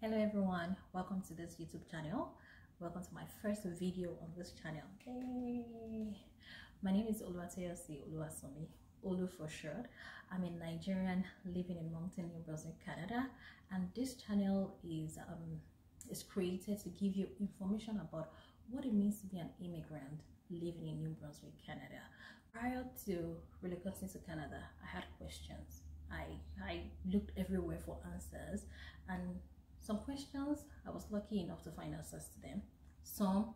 Hello everyone, welcome to this YouTube channel. Welcome to my first video on this channel. Hey, my name is Oluwatoyosi Oluwasomi, Olu for short. I'm a Nigerian living in Mountain New Brunswick, Canada, and this channel is created to give you information about what it means to be an immigrant living in New Brunswick, Canada. Prior to relocating to Canada, I had questions. I looked everywhere for answers, and some questions I was lucky enough to find answers to them. Some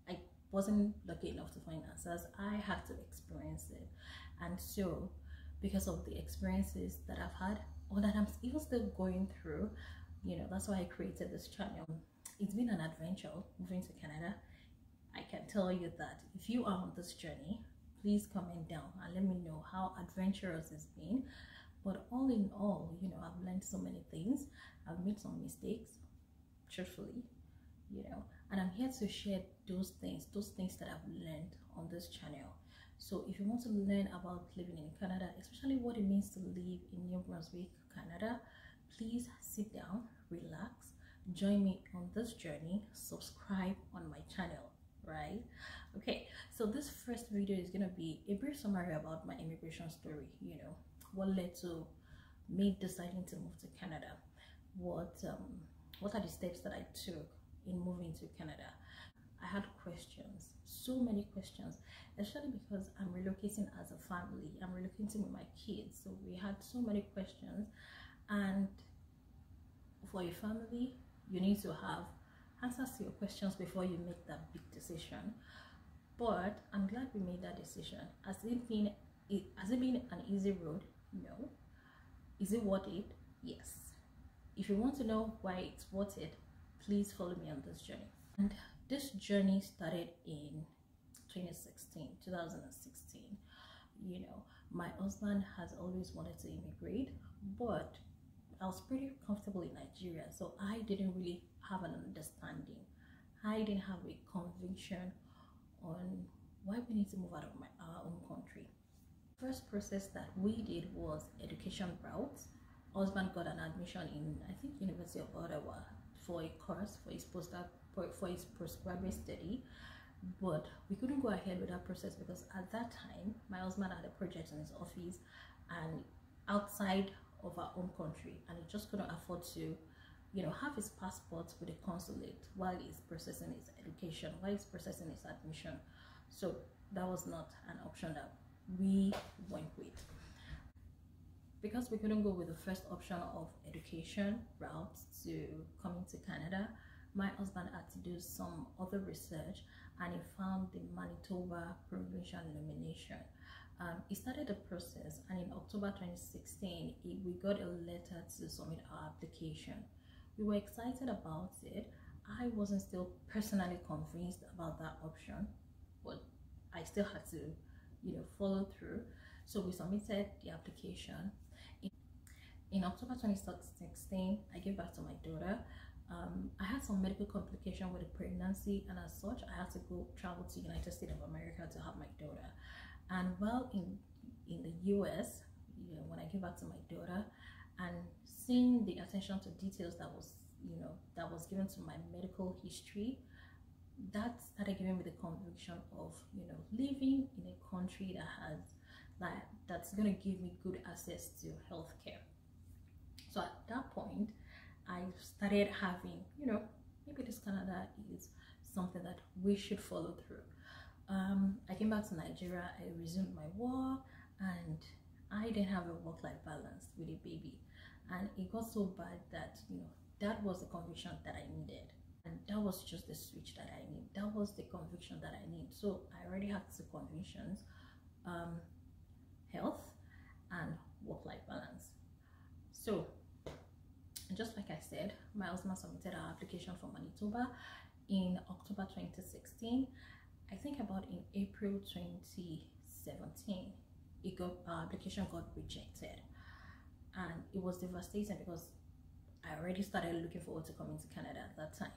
I wasn't lucky enough to find answers. I had to experience it. And so because of the experiences that I've had or that I'm even still going through, that's why I created this channel. It's been an adventure moving to Canada. I can tell you that if you are on this journey, please comment down and let me know how adventurous it's been. But all in all, I've learned so many things. I've made some mistakes, truthfully, and I'm here to share those things that I've learned on this channel. So if you want to learn about living in Canada, especially what it means to live in New Brunswick, Canada, please sit down, relax, join me on this journey, subscribe on my channel, right? Okay, so this first video is going to be a brief summary about my immigration story, what led to me deciding to move to Canada, what are the steps that I took in moving to Canada. I had questions, so many questions, especially because I'm relocating as a family. I'm relocating with my kids, so we had so many questions. And for a family, you need to have answers to your questions before you make that big decision. But I'm glad we made that decision. Has it been an easy road? No. Is it worth it? Yes. If you want to know why it's worth it, please follow me on this journey. And this journey started in 2016. My husband has always wanted to immigrate, but I was pretty comfortable in Nigeria, so I didn't really have an understanding. I didn't have a conviction on why we need to move out of our own country. First process that we did was education route. Husband got an admission in, I think, University of Ottawa for a course for his postgraduate study, but we couldn't go ahead with that process because at that time my husband had a project in his office and outside of our own country, and he just couldn't afford to have his passport with the consulate while he's processing his education, while he's processing his admission. So that was not an option that we went with. Because we couldn't go with the first option of education route to coming to Canada, my husband had to do some other research, and he found the Manitoba Provincial Elimination. He started the process, and in October 2016 we got a letter to submit our application. We were excited about it. I wasn't still personally convinced about that option, but I still had to follow through. So we submitted the application. In October 2016, I gave birth to my daughter. I had some medical complication with the pregnancy, and as such, I had to travel to United States of America to have my daughter. And while in the US, when I gave birth to my daughter, and seeing the attention to details that was given to my medical history, that started giving me the conviction of living in a country that's going to give me good access to healthcare. So at that point, I started having maybe this Canada is something that we should follow through. I came back to Nigeria. I resumed my work, and I didn't have a work-life balance with a baby, and it got so bad that that was the conviction that I needed. And that was just the switch that I need. That was the conviction that I need. So I already had two convictions: health and work-life balance. So just like I said, my husband submitted our application for Manitoba in October 2016. I think about in April 2017, our application got rejected, and it was devastating because I already started looking forward to coming to Canada at that time.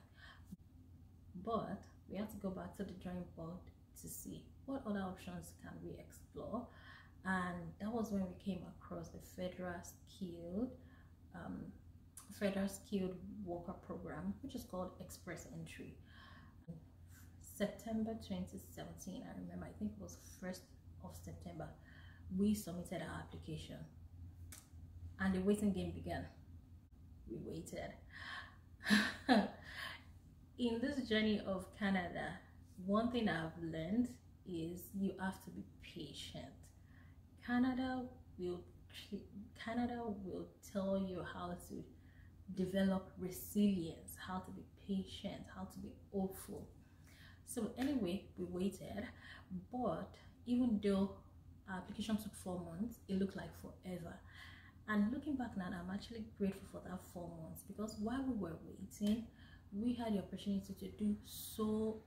But we had to go back to the drawing board to see what other options can we explore, and that was when we came across the federal skilled worker program, which is called Express Entry. September 2017, I remember, I think it was 1st of September, we submitted our application and the waiting game began. We waited. In this journey of Canada, one thing I've learned is you have to be patient. Canada will tell you how to develop resilience, how to be patient, how to be hopeful. So anyway, we waited, but even though our application took 4 months, it looked like forever. And looking back now, I'm actually grateful for that 4 months, because while we were waiting, we had the opportunity to do so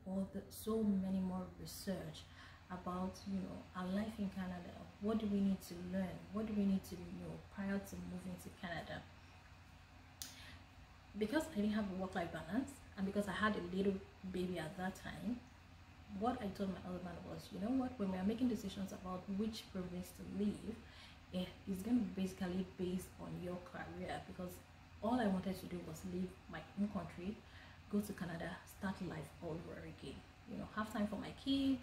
many more research about, you know, our life in Canada. What do we need to learn? What do we need to know prior to moving to Canada? Because I didn't have a work-life balance, and because I had a little baby at that time, what I told my husband was, you know what, when we are making decisions about which province to leave, it's going to be basically based on your career, because all I wanted to do was leave my home country, go to Canada, start life all over again, you know, have time for my kids,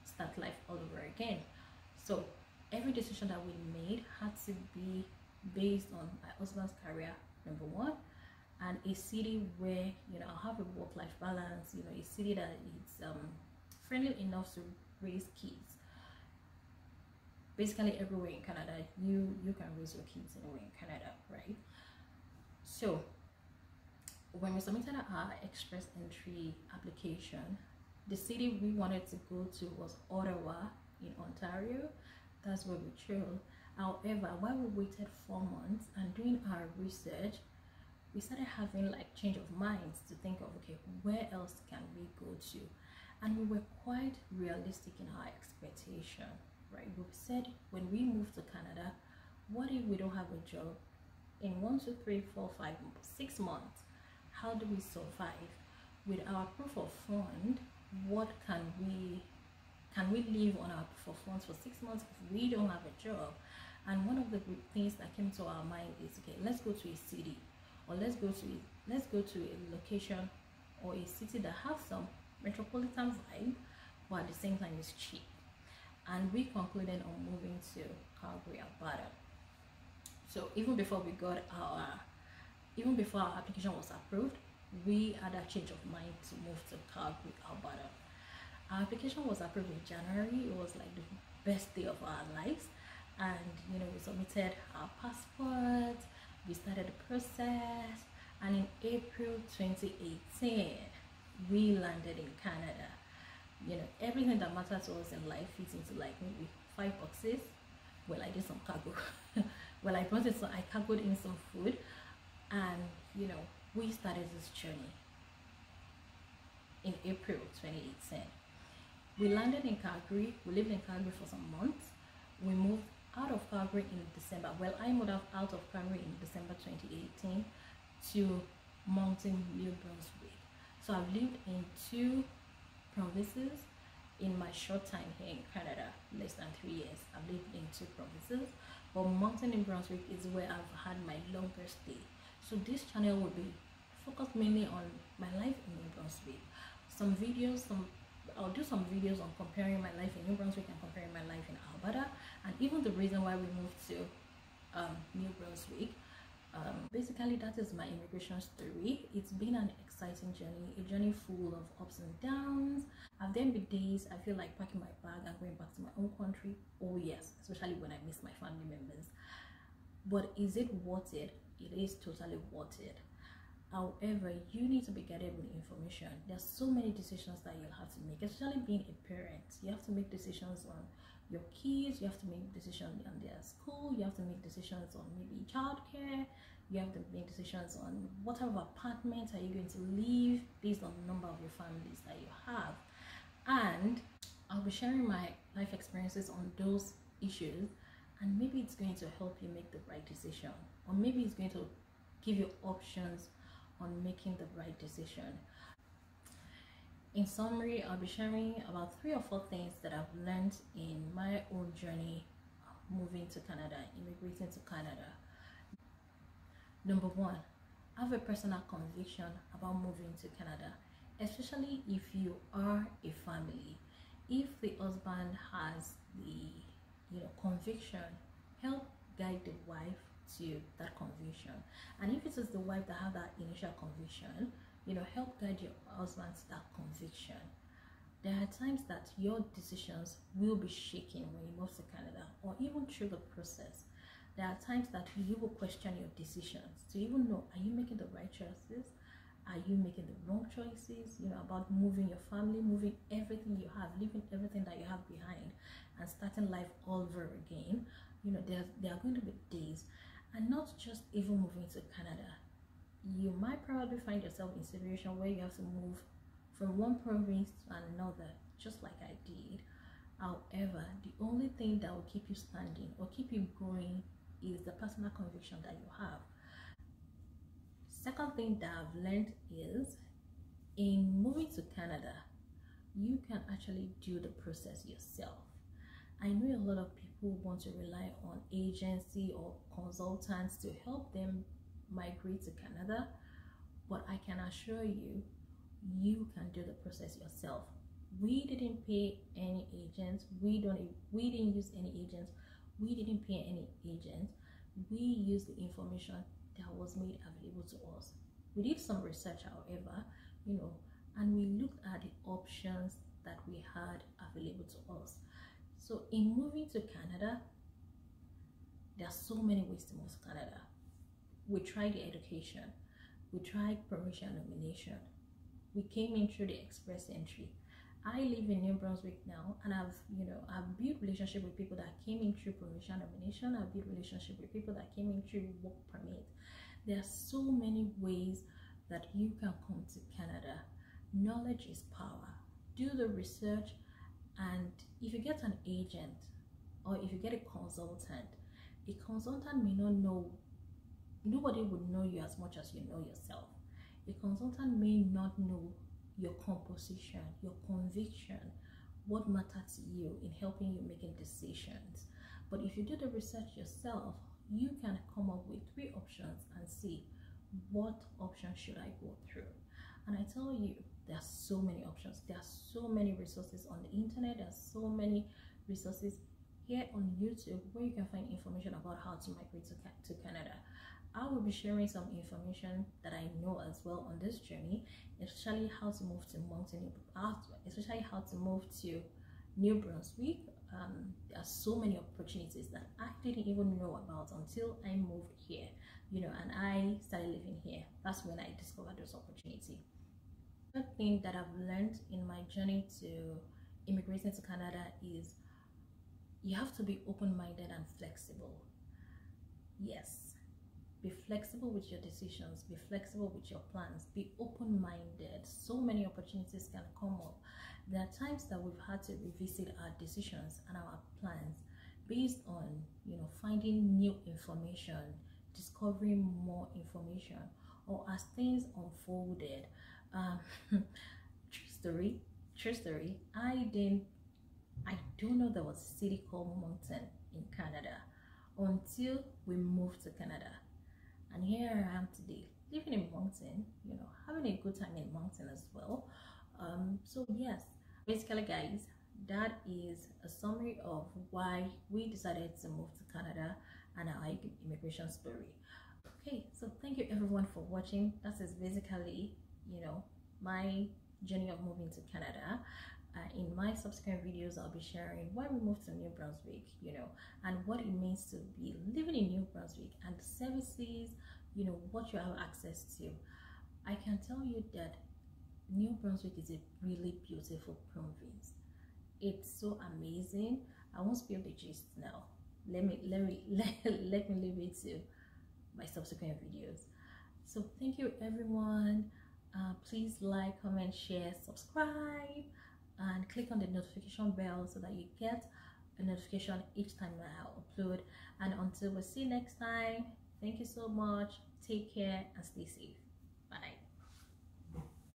start life all over again. So every decision that we made had to be based on my husband's career, number one, and a city where, you know, I'll have a work-life balance, you know, a city that is friendly enough to raise kids. Basically everywhere in Canada, you can raise your kids anywhere in Canada, right? So when we submitted our express entry application, the city we wanted to go to was Ottawa in Ontario. That's where we chose. However, while we waited 4 months and doing our research, we started having like change of minds to think of, okay, where else can we go to? And we were quite realistic in our expectation, right? We said, when we move to Canada, what if we don't have a job in 1, 2, 3, 4, 5, 6 months? How do we survive? With our proof of fund, what can we live on our proof of funds for 6 months if we don't have a job? And one of the things that came to our mind is, okay, let's go to a city, or let's go to a location or a city that has some metropolitan vibe, but at the same time is cheap. And we concluded on moving to Calgary, Alberta. So even before our application was approved, we had a change of mind to move to Calgary, Alberta. Our application was approved in January. It was like the best day of our lives, and you know, we submitted our passport, we started the process, and in April 2018 we landed in Canada. You know, everything that matters to us in life fits into like maybe 5 boxes. Well, I did some cargo. Well, I cargoed in some food, and you know, we started this journey in April 2018. We landed in Calgary. We lived in Calgary for some months. We moved out of Calgary in December. Well, I moved out of Calgary in December 2018 to Mountain, New Brunswick. So I've lived in 2 provinces in my short time here in Canada, less than 3 years. I've lived in 2 provinces, but Mountain, New Brunswick is where I've had my longest stay. So this channel will be focused mainly on my life in New Brunswick. I'll do some videos on comparing my life in New Brunswick and comparing my life in Alberta, and even the reason why we moved to New Brunswick. Basically, that is my immigration story. It's been an exciting journey, a journey full of ups and downs. Have there been days I feel like packing my bag and going back to my own country? Oh yes, especially when I miss my family members. But is it worth it? It is totally worth it. However, you need to be guided with information. There's so many decisions that you'll have to make, especially being a parent. You have to make decisions on your kids, you have to make decisions on their school, you have to make decisions on maybe childcare, you have to make decisions on what type of apartment are you going to live based on the number of your families that you have. And I'll be sharing my life experiences on those issues, and maybe it's going to help you make the right decision, or maybe it's going to give you options on making the right decision. In summary, I'll be sharing about 3 or 4 things that I've learned in my own journey moving to Canada, immigrating to Canada. Number 1, have a personal conviction about moving to Canada, especially if you are a family. If the husband has the conviction, help guide the wife to that conviction. And if it is the wife that have that initial conviction, help guide your husband to that conviction. There are times that your decisions will be shaken when you move to Canada, or even through the process. There are times that you will question your decisions to even know, are you making the right choices? Are you making the wrong choices? About moving your family, moving everything you have, leaving everything that you have behind, and starting life all over again. There are going to be days, and not just even moving to Canada. You might probably find yourself in a situation where you have to move from one province to another, just like I did. However, the only thing that will keep you standing or keep you going is the personal conviction that you have. Second thing that I've learned is, in moving to Canada, you can actually do the process yourself. I know a lot of people want to rely on agency or consultants to help them migrate to Canada, but I can assure you, you can do the process yourself. We didn't pay any agents. We didn't use any agents. We didn't pay any agents. We used the information that was made available to us. We did some research, however, and we looked at the options that we had available to us. So in moving to Canada, there are so many ways to move to Canada. We tried the education. We tried provincial nomination. We came in through the express entry. I live in New Brunswick now, and I've built relationship with people that came in through provincial nomination. I've built relationship with people that came in through work permit. There are so many ways that you can come to Canada. Knowledge is power. Do the research, and if you get an agent or if you get a consultant may not know, nobody would know you as much as you know yourself. A consultant may not know your composition, your conviction, what matters to you in helping you making decisions. But if you do the research yourself, you can come up with 3 options and see, what option should I go through? And I tell you, there are so many options. There are so many resources on the internet. There are so many resources here on YouTube where you can find information about how to migrate to Canada. I will be sharing some information that I know as well on this journey, especially how to move to New Brunswick. There are so many opportunities that I didn't even know about until I moved here, and I started living here. That's when I discovered those opportunities. The thing that I've learned in my journey to immigrating to Canada is, you have to be open-minded and flexible. Yes. Be flexible with your decisions, be flexible with your plans, be open-minded. So many opportunities can come up. There are times that we've had to revisit our decisions and our plans based on, finding new information, discovering more information, or as things unfolded. True story, I don't know there was a city called Moncton in Canada until we moved to Canada. And here I am today, living in Moncton, having a good time in Moncton as well. So yes, basically guys, that is a summary of why we decided to move to Canada and our immigration story. Okay, so thank you everyone for watching. That is basically, my journey of moving to Canada. In my subsequent videos, I'll be sharing why we moved to New Brunswick, and what it means to be living in New Brunswick, and the services, what you have access to. I can tell you that New Brunswick is a really beautiful province. It's so amazing. I won't spill the gist now. Let me leave it to my subsequent videos. So thank you everyone. Please like, comment, share, subscribe, and click on the notification bell so that you get a notification each time that I upload. And until we see next time, thank you so much. Take care and stay safe.